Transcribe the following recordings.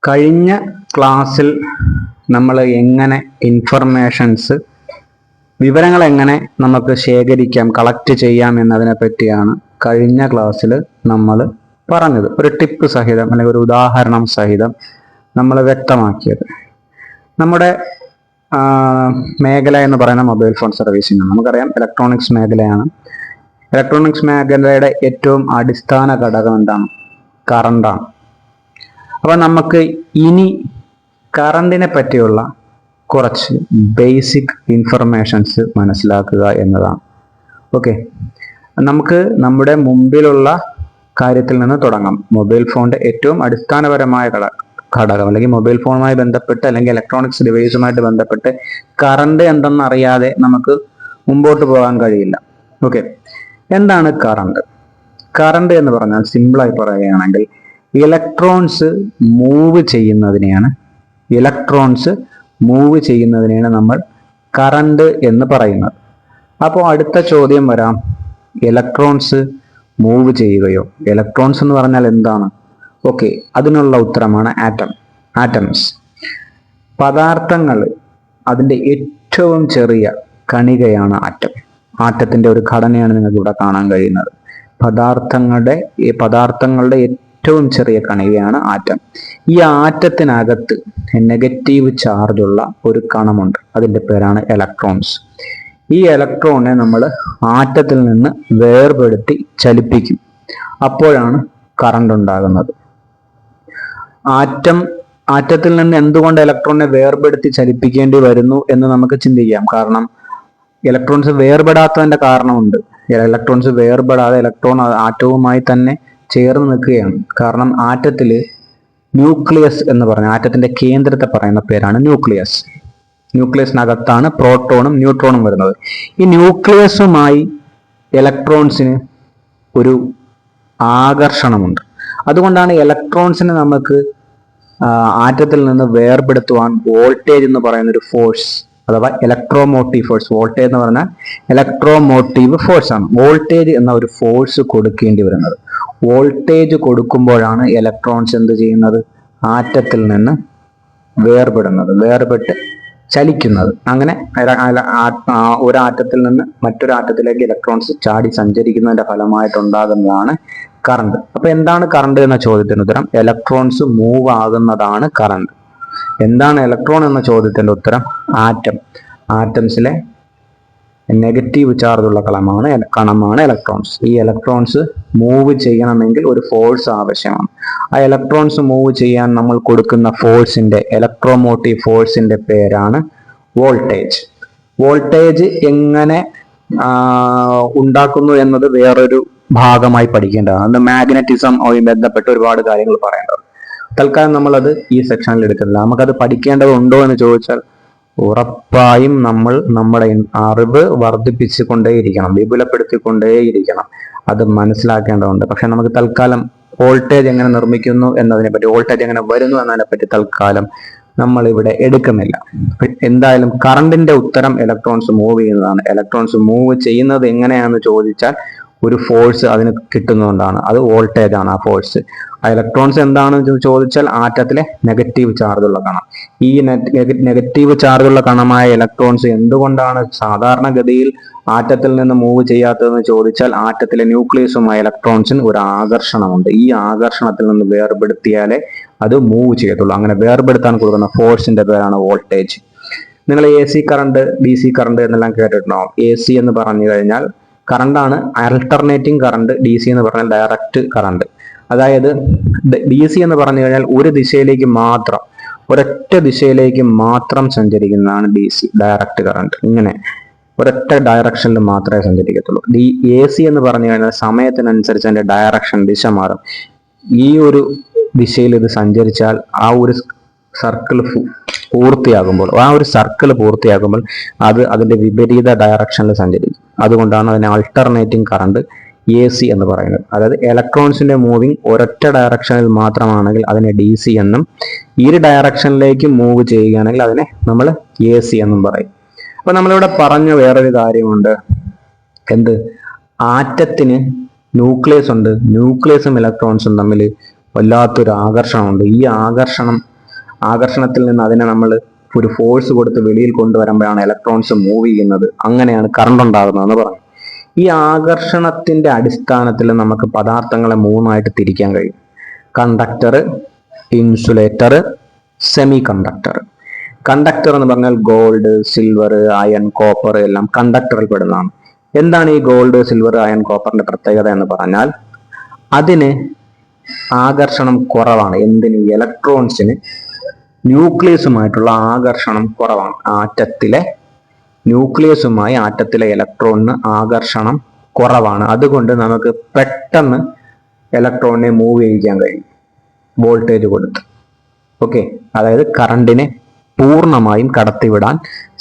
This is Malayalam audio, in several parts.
കഴിഞ്ഞ ക്ലാസ്സിൽ നമ്മൾ എങ്ങനെ വിവരങ്ങൾ എങ്ങനെ നമുക്ക് ശേഖരിക്കാം, കളക്ട് ചെയ്യാം എന്നതിനെ പറ്റിയാണ് കഴിഞ്ഞ ക്ലാസ്സിൽ നമ്മൾ പറഞ്ഞത്. ഒരു ടിപ്പ് സഹിതം അല്ലെങ്കിൽ ഒരു ഉദാഹരണം സഹിതം നമ്മൾ വ്യക്തമാക്കിയത്. നമ്മുടെ മേഖല എന്ന് പറയുന്ന മൊബൈൽ ഫോൺ സർവീസിംഗ്. നമുക്കറിയാം ഇലക്ട്രോണിക്സ് മേഖലയാണ്. ഇലക്ട്രോണിക്സ് മേഖലയുടെ ഏറ്റവും അടിസ്ഥാന ഘടകം എന്താണ്? കറണ്ടാണ്. അപ്പോൾ നമുക്ക് ഇനി കറണ്ടിനെ പറ്റിയുള്ള കുറച്ച് ബേസിക് ഇൻഫർമേഷൻസ് മനസ്സിലാക്കുക എന്നതാണ്. ഓക്കെ, നമുക്ക് നമ്മുടെ മുമ്പിലുള്ള കാര്യത്തിൽ നിന്ന് തുടങ്ങാം. മൊബൈൽ ഫോണിന്റെ ഏറ്റവും അടിസ്ഥാനപരമായ ഘടകം അല്ലെങ്കിൽ മൊബൈൽ ഫോണുമായി ബന്ധപ്പെട്ട് അല്ലെങ്കിൽ ഇലക്ട്രോണിക്സ് ഡിവൈസുമായിട്ട് ബന്ധപ്പെട്ട് കറണ്ട് എന്തെന്ന് അറിയാതെ നമുക്ക് മുമ്പോട്ട് പോകാൻ കഴിയില്ല. ഓക്കെ, എന്താണ് കറണ്ട്? കറണ്ട് എന്ന് പറഞ്ഞാൽ സിമ്പിളായി പറയുകയാണെങ്കിൽ ഇലക്ട്രോൺസ് മൂവ് ചെയ്യുന്നതിനെയാണ് നമ്മൾ കറണ്ട് എന്ന് പറയുന്നത്. അപ്പോൾ അടുത്ത ചോദ്യം വരാം, ഇലക്ട്രോൺസ് മൂവ് ചെയ്യുകയോ? ഇലക്ട്രോൺസ് എന്ന് പറഞ്ഞാൽ എന്താണ്? ഓക്കെ, അതിനുള്ള ഉത്തരമാണ് ആറ്റംസ്. പദാർത്ഥങ്ങൾ, അതിൻ്റെ ഏറ്റവും ചെറിയ കണികയാണ് ആറ്റം. ആറ്റത്തിന്റെ ഒരു ഘടനയാണ് നിങ്ങൾക്ക് ഇവിടെ കാണാൻ കഴിയുന്നത്. പദാർത്ഥങ്ങളുടെ ഏറ്റവും ചെറിയ കണികയാണ് ആറ്റം. ഈ ആറ്റത്തിനകത്ത് നെഗറ്റീവ് ചാർജുള്ള ഒരു കണമുണ്ട്, അതിൻ്റെ പേരാണ് ഇലക്ട്രോൺസ്. ഈ ഇലക്ട്രോണിനെ നമ്മൾ ആറ്റത്തിൽ നിന്ന് വേർപെടുത്തി ചലിപ്പിക്കും. അപ്പോഴാണ് കറണ്ട് ഉണ്ടാകുന്നത്. ആറ്റത്തിൽ നിന്ന് എന്തുകൊണ്ട് ഇലക്ട്രോണിനെ വേർപെടുത്തി ചലിപ്പിക്കേണ്ടി വരുന്നു എന്ന് നമുക്ക് ചിന്തിക്കാം. കാരണം ഇലക്ട്രോൺസ് വേർപെടാത്തതിന്റെ കാരണമുണ്ട്. ഇലക്ട്രോൺസ് വേർപെടാതെ ഇലക്ട്രോൺ ആറ്റവുമായി തന്നെ ചേർന്ന് നിൽക്കുകയാണ്. കാരണം ആറ്റത്തില് ന്യൂക്ലിയസ് എന്ന് പറഞ്ഞ ആറ്റത്തിന്റെ കേന്ദ്രത്തെ പറയുന്ന പേരാണ് ന്യൂക്ലിയസ്. ന്യൂക്ലിയസിനകത്താണ് പ്രോട്ടോണും ന്യൂട്രോണും വരുന്നത്. ഈ ന്യൂക്ലിയസുമായി ഇലക്ട്രോൺസിന് ഒരു ആകർഷണമുണ്ട്. അതുകൊണ്ടാണ് ഇലക്ട്രോൺസിനെ നമുക്ക് ആറ്റത്തിൽ നിന്ന് വേർപെടുത്തുവാൻ വോൾട്ടേജ് എന്ന് പറയുന്ന ഒരു ഫോഴ്സ് അഥവാ ഇലക്ട്രോമോട്ടീവ് ഫോഴ്സ്. വോൾട്ടേജ് എന്ന് പറഞ്ഞാൽ ഇലക്ട്രോമോട്ടീവ് ഫോഴ്സ് ആണ്. വോൾട്ടേജ് എന്ന ഒരു ഫോഴ്സ് കൊടുക്കേണ്ടി വരുന്നത്. വോൾട്ടേജ് കൊടുക്കുമ്പോഴാണ് ഇലക്ട്രോൺസ് എന്ത് ചെയ്യുന്നത്? ആറ്റത്തിൽ നിന്ന് വേർപെട്ട് ചലിക്കുന്നത്. അങ്ങനെ ഒരു ആറ്റത്തിൽ നിന്ന് മറ്റൊരു ആറ്റത്തിലേക്ക് ഇലക്ട്രോൺസ് ചാടി സഞ്ചരിക്കുന്നതിന്റെ ഫലമായിട്ടുണ്ടാകുന്നതാണ് കറണ്ട്. അപ്പൊ എന്താണ് കറണ്ട് എന്ന ചോദ്യത്തിന് ഉത്തരം ഇലക്ട്രോൺസ് മൂവ് ആകുന്നതാണ് കറണ്ട്. എന്താണ് ഇലക്ട്രോൺ എന്ന ചോദ്യത്തിന്റെ ഉത്തരം ആറ്റംസിലെ നെഗറ്റീവ് ചാർജുള്ള കണമാണ് ഇലക്ട്രോൺസ്. ഈ ഇലക്ട്രോൺസ് മൂവ് ചെയ്യണമെങ്കിൽ ഒരു ഫോഴ്സ് ആവശ്യമാണ്. ആ ഇലക്ട്രോൺസ് മൂവ് ചെയ്യാൻ നമ്മൾ കൊടുക്കുന്ന ഫോഴ്സിന്റെ, ഇലക്ട്രോമോട്ടീവ് ഫോഴ്സിന്റെ പേരാണ് വോൾട്ടേജ്. വോൾട്ടേജ് എങ്ങനെ ഉണ്ടാക്കുന്നു എന്നത് വേറൊരു ഭാഗമായി പഠിക്കേണ്ടതാണ്. അത് മാഗ്നറ്റിസമായി ബന്ധപ്പെട്ട് ഒരുപാട് കാര്യങ്ങൾ പറയേണ്ടത്. തൽക്കാലം നമ്മളത് ഈ സെക്ഷനിൽ എടുക്കുന്നില്ല. നമുക്കത് പഠിക്കേണ്ടതുണ്ടോ എന്ന് ചോദിച്ചാൽ ഉറപ്പായും നമ്മൾ നമ്മുടെ അറിവ് വർദ്ധിപ്പിച്ചുകൊണ്ടേയിരിക്കണം, വിപുലപ്പെടുത്തിക്കൊണ്ടേയിരിക്കണം. അത് മനസ്സിലാക്കേണ്ടതുണ്ട്. പക്ഷെ നമുക്ക് തൽക്കാലം വോൾട്ടേജ് എങ്ങനെ നിർമ്മിക്കുന്നു എന്നതിനെപ്പറ്റി, വോൾട്ടേജ് എങ്ങനെ വരുന്നു എന്നതിനെപ്പറ്റി തൽക്കാലം നമ്മൾ ഇവിടെ എടുക്കുന്നില്ല. എന്തായാലും കറണ്ടിന്റെ ഉത്തരം ഇലക്ട്രോൺസ് മൂവ് ചെയ്യുന്നതാണ്. ഇലക്ട്രോൺസ് മൂവ് ചെയ്യുന്നത് എങ്ങനെയാണെന്ന് ചോദിച്ചാൽ ഒരു ഫോഴ്സ് അതിന് കിട്ടുന്നതുകൊണ്ടാണ്. അത് വോൾട്ടേജ് ആണ് ആ ഫോഴ്സ്. ആ ഇലക്ട്രോൺസ് എന്താണെന്ന് ചോദിച്ചാൽ ആറ്റത്തിലെ നെഗറ്റീവ് ചാർജുള്ള കണം. ഈ നെഗറ്റീവ് ചാർജുള്ള കണമായ ഇലക്ട്രോൺസ് എന്തുകൊണ്ടാണ് സാധാരണഗതിയിൽ ആറ്റത്തിൽ നിന്ന് മൂവ് ചെയ്യാത്തതെന്ന് ചോദിച്ചാൽ ആറ്റത്തിലെ ന്യൂക്ലിയസുമായ ഇലക്ട്രോൺസിന് ഒരു ആകർഷണമുണ്ട്. ഈ ആകർഷണത്തിൽ നിന്ന് വേർപെടുത്തിയാലേ അത് മൂവ് ചെയ്യത്തുള്ളൂ. അങ്ങനെ വേർപെടുത്താൻ കൊടുക്കുന്ന ഫോഴ്സിന്റെ പേരാണ് വോൾട്ടേജ്. നിങ്ങൾ AC കറണ്ട്, DC കറണ്ട് എന്നെല്ലാം കേട്ടിട്ടുണ്ടാവും. AC എന്ന് പറഞ്ഞു കഴിഞ്ഞാൽ കറണ്ടാണ് ആൾട്ടർനേറ്റിംഗ് കറണ്ട്. DC എന്ന് പറഞ്ഞാൽ ഡയറക്റ്റ് കറണ്ട്. അതായത് DC എന്ന് പറഞ്ഞു കഴിഞ്ഞാൽ ഒരൊറ്റ ദിശയിലേക്ക് മാത്രം സഞ്ചരിക്കുന്നതാണ് DC, ഡയറക്റ്റ് കറണ്ട്. ഇങ്ങനെ ഒരൊറ്റ ഡയറക്ഷനിൽ മാത്രമേ സഞ്ചരിക്കത്തുള്ളൂ. AC എന്ന് പറഞ്ഞു കഴിഞ്ഞാൽ സമയത്തിനനുസരിച്ച് അതിന്റെ ദിശ മാറും. ഈ ഒരു ദിശയിൽ ഇത് സഞ്ചരിച്ചാൽ ആ ഒരു സർക്കിൾ പൂർത്തിയാകുമ്പോൾ അത് അതിന്റെ വിപരീത ഡയറക്ഷനിൽ സഞ്ചരിക്കും. അതുകൊണ്ടാണ് അതിനെ ആൾട്ടർനേറ്റിംഗ് കറണ്ട് AC എന്ന് പറയുന്നത്. അതായത് ഇലക്ട്രോൺസിന്റെ മൂവിങ് ഒരൊറ്റ ഡയറക്ഷനിൽ മാത്രമാണെങ്കിൽ അതിനെ DC എന്നും, ഈ ഡയറക്ഷനിലേക്ക് മൂവ് ചെയ്യുകയാണെങ്കിൽ അതിനെ നമ്മൾ AC എന്നും പറയും. അപ്പൊ നമ്മളിവിടെ പറഞ്ഞ വേറൊരു കാര്യമുണ്ട്. എന്ത്? ആറ്റത്തിന് ന്യൂക്ലിയസ് ഉണ്ട്. ന്യൂക്ലിയസും ഇലക്ട്രോൺസും തമ്മിൽ വല്ലാത്തൊരു ആകർഷണമുണ്ട്. ഈ ആകർഷണം ആകർഷണത്തിൽ നിന്ന് അതിനെ നമ്മൾ ഒരു ഫോഴ്സ് കൊടുത്ത് വെളിയിൽ കൊണ്ടുവരുമ്പോഴാണ് ഇലക്ട്രോൺസ് മൂവ് ചെയ്യുന്നത്. അങ്ങനെയാണ് കറണ്ട് ഉണ്ടാകുന്നതെന്ന് പറഞ്ഞു. ഈ ആകർഷണത്തിന്റെ അടിസ്ഥാനത്തിൽ നമുക്ക് പദാർത്ഥങ്ങളെ മൂന്നായിട്ട് തിരിക്കാൻ കഴിയും: conductor, insulator, semi conductor. Conductor എന്ന് പറഞ്ഞാൽ ഗോൾഡ്, സിൽവർ, അയൺ, കോപ്പർ എല്ലാം കണ്ടക്ടറിൽ പെടുന്നതാണ്. എന്താണ് ഈ ഗോൾഡ്, സിൽവർ, അയൺ, കോപ്പറിന്റെ പ്രത്യേകത എന്ന് പറഞ്ഞാൽ അതിന് ആകർഷണം കുറവാണ്. എന്തിന്? ഇലക്ട്രോൺസിന് ന്യൂക്ലിയസുമായിട്ടുള്ള ആകർഷണം കുറവാണ്. ആറ്റത്തിലെ ഇലക്ട്രോണിന് ആകർഷണം കുറവാണ്. അതുകൊണ്ട് നമുക്ക് പെട്ടെന്ന് ഇലക്ട്രോണിനെ മൂവ് ചെയ്യിക്കാൻ കഴിയും വോൾട്ടേജ് കൊടുത്ത്. ഓക്കെ, അതായത് കറണ്ടിനെ പൂർണ്ണമായും കടത്തിവിടാൻ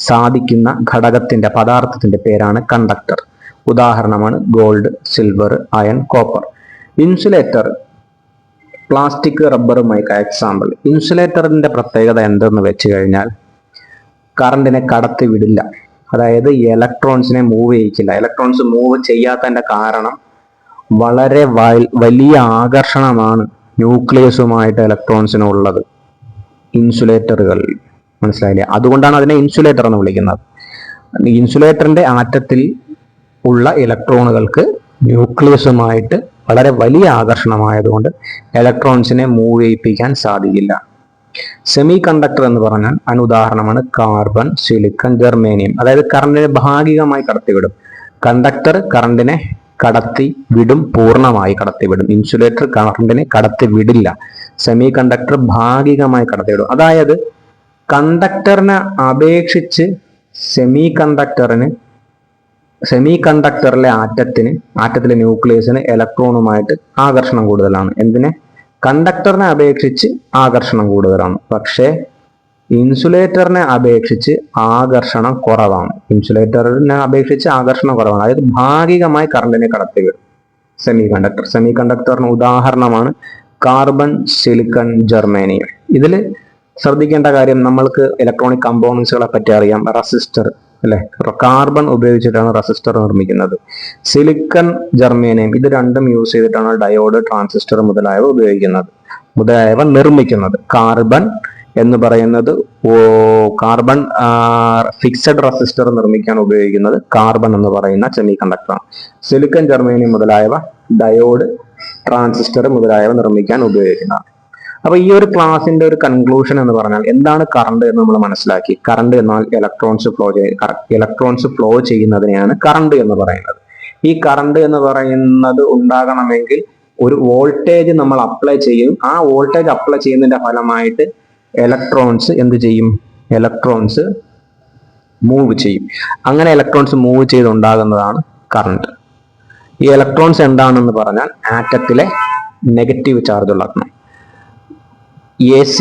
സാധിക്കുന്ന പദാർത്ഥത്തിന്റെ പേരാണ് കണ്ടക്ടർ. ഉദാഹരണമാണ് gold, silver, iron, copper. Insulator plastic, റബ്ബറുമായി എക്സാമ്പിൾ. ഇൻസുലേറ്ററിന്റെ പ്രത്യേകത എന്തെന്ന് വെച്ച് കഴിഞ്ഞാൽ കറണ്ടിനെ കടത്തിവിടില്ല. അതായത് ഇലക്ട്രോൺസിനെ മൂവ് ചെയ്യിക്കില്ല. ഇലക്ട്രോൺസ് മൂവ് ചെയ്യാത്തതിന്റെ കാരണം വളരെ വലിയ ആകർഷണമാണ് ന്യൂക്ലിയസുമായിട്ട് ഇലക്ട്രോൺസിനുള്ളത് ഇൻസുലേറ്ററുകളിൽ. മനസ്സിലായില്ലേ? അതുകൊണ്ടാണ് അതിനെ ഇൻസുലേറ്റർ എന്ന് വിളിക്കുന്നത്. ഇൻസുലേറ്ററിന്റെ ആറ്റത്തിൽ ഉള്ള ഇലക്ട്രോണുകൾക്ക് ന്യൂക്ലിയസുമായിട്ട് വളരെ വലിയ ആകർഷണമായതുകൊണ്ട് ഇലക്ട്രോൺസിനെ മൂവ് ചെയ്യിപ്പിക്കാൻ സാധിക്കില്ല. സെമി കണ്ടക്ടർ എന്ന് പറഞ്ഞാൽ അതിന് ഉദാഹരണമാണ് കാർബൺ, സിലിക്കൺ, ജെർമേനിയം. അതായത് കറണ്ടിനെ ഭാഗികമായി കടത്തിവിടും. കണ്ടക്ടർ കറണ്ടിനെ കടത്തി വിടും, പൂർണ്ണമായി കടത്തിവിടും. ഇൻസുലേറ്റർ കറണ്ടിനെ കടത്തി വിടില്ല. സെമി കണ്ടക്ടർ ഭാഗികമായി കടത്തിവിടും. അതായത് കണ്ടക്ടറിനെ അപേക്ഷിച്ച് സെമി കണ്ടക്ടറിലെ ആറ്റത്തിലെ ന്യൂക്ലിയസിന് ഇലക്ട്രോണുമായിട്ട് ആകർഷണം കൂടുതലാണ്. എന്തിന്? കണ്ടക്ടറിനെ അപേക്ഷിച്ച് ആകർഷണം കൂടുതലാണ്. പക്ഷേ ഇൻസുലേറ്ററിനെ അപേക്ഷിച്ച് ആകർഷണം കുറവാണ്. അതായത് ഭാഗികമായി കറണ്ടിനെ കടത്തിവിടും സെമി കണ്ടക്ടറിന് ഉദാഹരണമാണ് കാർബൺ, സിലിക്കൺ, ജെർമേനിയം. ഇതിൽ ശ്രദ്ധിക്കേണ്ട കാര്യം, നമ്മൾക്ക് ഇലക്ട്രോണിക് കമ്പോണൻസുകളെ പറ്റി അറിയാം. റെസിസ്റ്റർ അല്ലെ, കാർബൺ ഉപയോഗിച്ചിട്ടാണ് റെസിസ്റ്റർ നിർമ്മിക്കുന്നത്. സിലിക്കൺ, ജെർമേനിയം ഇത് രണ്ടും യൂസ് ചെയ്തിട്ടാണ് ഡയോഡ്, ട്രാൻസിസ്റ്റർ മുതലായവ നിർമ്മിക്കുന്നത്. കാർബൺ എന്ന് പറയുന്നത് ഫിക്സഡ് റെസിസ്റ്റർ നിർമ്മിക്കാൻ ഉപയോഗിക്കുന്നത് കാർബൺ എന്ന് പറയുന്ന സെമി കണ്ടക്ടറാണ്. സിലിക്കൺ, ജെർമേനിയം മുതലായവ ഡയോഡ്, ട്രാൻസിസ്റ്റർ മുതലായവ നിർമ്മിക്കാൻ ഉപയോഗിക്കുന്നതാണ്. അപ്പൊ ഈ ഒരു ക്ലാസിന്റെ ഒരു കൺക്ലൂഷൻ എന്ന് പറഞ്ഞാൽ എന്താണ് കറണ്ട് എന്ന് നമ്മൾ മനസ്സിലാക്കി. കറണ്ട് എന്നാൽ ഇലക്ട്രോൺസ് ഫ്ലോ ചെയ്യുന്നതിനെയാണ് കറണ്ട് എന്ന് പറയുന്നത്. ഈ കറണ്ട് എന്ന് പറയുന്നത് ഉണ്ടാകണമെങ്കിൽ ഒരു വോൾട്ടേജ് നമ്മൾ അപ്ലൈ ചെയ്യും. ആ വോൾട്ടേജ് അപ്ലൈ ചെയ്യുന്നതിന്റെ ഫലമായിട്ട് ഇലക്ട്രോൺസ് മൂവ് ചെയ്യും. അങ്ങനെ ഇലക്ട്രോൺസ് മൂവ് ചെയ്തുണ്ടാകുന്നതാണ് കറണ്ട്. ഈ ഇലക്ട്രോൺസ് എന്താണെന്ന് പറഞ്ഞാൽ ആറ്റത്തിലെ നെഗറ്റീവ് ചാർജ് ഉള്ള കണം. AC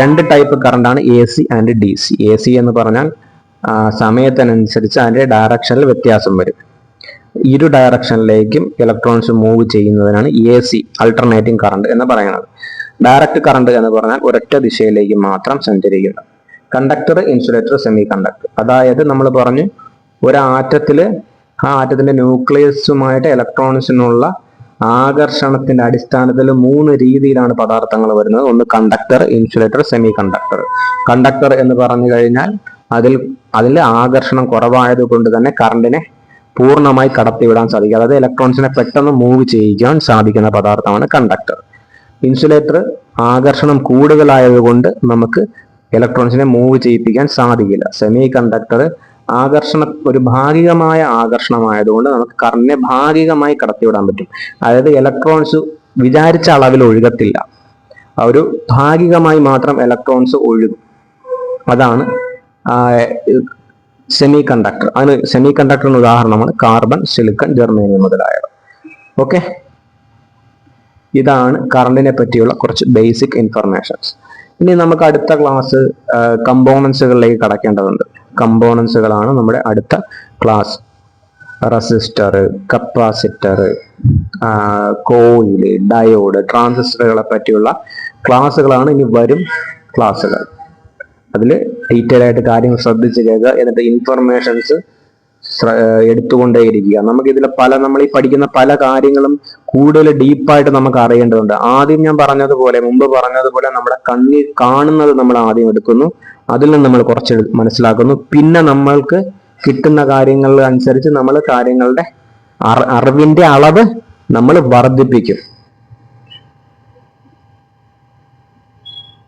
രണ്ട് ടൈപ്പ് കറണ്ടാണ്, AC ആൻഡ് DC. AC എന്ന് പറഞ്ഞാൽ സമയത്തിനനുസരിച്ച് അതിന്റെ ഡയറക്ഷനിൽ വ്യത്യാസം വരും. ഇരു ഡയറക്ഷനിലേക്കും ഇലക്ട്രോൺസ് മൂവ് ചെയ്യുന്നതിനാണ് AC അൾട്ടർനേറ്റിംഗ് കറണ്ട് എന്ന് പറയുന്നത്. ഡയറക്റ്റ് കറണ്ട് എന്ന് പറഞ്ഞാൽ ഒരൊറ്റ ദിശയിലേക്ക് മാത്രം സഞ്ചരിക്കുന്നത്. Conductor, insulator, semi conductor. അതായത് നമ്മൾ പറഞ്ഞു ആ ആറ്റത്തിന്റെ ന്യൂക്ലിയസുമായിട്ട് ഇലക്ട്രോൺസിനുള്ള ആകർഷണത്തിന്റെ അടിസ്ഥാനത്തിൽ 3 രീതിയിലാണ് പദാർത്ഥങ്ങൾ വരുന്നത്. ഒന്ന് conductor, insulator, semi conductor. Conductor എന്ന് പറഞ്ഞു കഴിഞ്ഞാൽ അതിൽ ആകർഷണം കുറവായത് കൊണ്ട് തന്നെ കറണ്ടിനെ പൂർണ്ണമായി കടത്തിവിടാൻ സാധിക്കും. അതായത് ഇലക്ട്രോൺസിനെ പെട്ടെന്ന് മൂവ് ചെയ്യിക്കാൻ സാധിക്കുന്ന പദാർത്ഥമാണ് കണ്ടക്ടർ. ഇൻസുലേറ്റർ ആകർഷണം കൂടുതലായതുകൊണ്ട് നമുക്ക് ഇലക്ട്രോൺസിനെ മൂവ് ചെയ്യിപ്പിക്കാൻ സാധിക്കില്ല. സെമി കണ്ടക്ടർ ഒരു ഭാഗികമായ ആകർഷണമായതുകൊണ്ട് നമുക്ക് കറണ്ടിനെ ഭാഗികമായി കടത്തിവിടാൻ പറ്റും. അതായത് ഇലക്ട്രോൺസ് വിചാരിച്ച അളവിൽ ഒഴുകത്തില്ല, ഒരു ഭാഗികമായി മാത്രം ഇലക്ട്രോൺസ് ഒഴുകും. അതാണ് സെമി കണ്ടക്ടർ. അതിന് സെമി കണ്ടക്ടറിന് ഉദാഹരണമാണ് കാർബൺ, സിലിക്കൺ, ജെർമേനിയം മുതലായവ. ഓക്കെ, ഇതാണ് കറണ്ടിനെ പറ്റിയുള്ള കുറച്ച് ബേസിക് ഇൻഫർമേഷൻസ്. ഇനി നമുക്ക് അടുത്ത ക്ലാസ് കമ്പോണൻസുകളിലേക്ക് കടക്കേണ്ടതുണ്ട്. കമ്പോണൻസുകളാണ് നമ്മുടെ അടുത്ത ക്ലാസ്. റെസിസ്റ്റർ, കപ്പാസിറ്റർ, കോയില്, ഡയോഡ്, ട്രാൻസിസ്റ്ററുകളെ പറ്റിയുള്ള ക്ലാസ്സുകളാണ് ഇനി വരും ക്ലാസ്സുകൾ. അതിൽ ഡീറ്റെയിൽ ആയിട്ട് കാര്യങ്ങൾ ശ്രദ്ധിച്ച് കേൾക്കുക. എന്നിട്ട് ഇൻഫർമേഷൻസ് എടുത്തുകൊണ്ടേയിരിക്കുക. നമുക്കിതിൽ നമ്മൾ ഈ പഠിക്കുന്ന പല കാര്യങ്ങളും കൂടുതൽ ഡീപ്പായിട്ട് നമുക്ക് അറിയേണ്ടതുണ്ട്. ആദ്യം ഞാൻ മുമ്പ് പറഞ്ഞതുപോലെ നമ്മുടെ കണ്ണിൽ കാണുന്നത് നമ്മൾ ആദ്യം എടുക്കുന്നു, അതിൽ നിന്ന് നമ്മൾ കുറച്ച് മനസ്സിലാക്കുന്നു, പിന്നെ നമ്മൾക്ക് കിട്ടുന്ന കാര്യങ്ങൾ അനുസരിച്ച് നമ്മൾ കാര്യങ്ങളുടെ അറിവിന്റെ അളവ് നമ്മൾ വർദ്ധിപ്പിക്കും.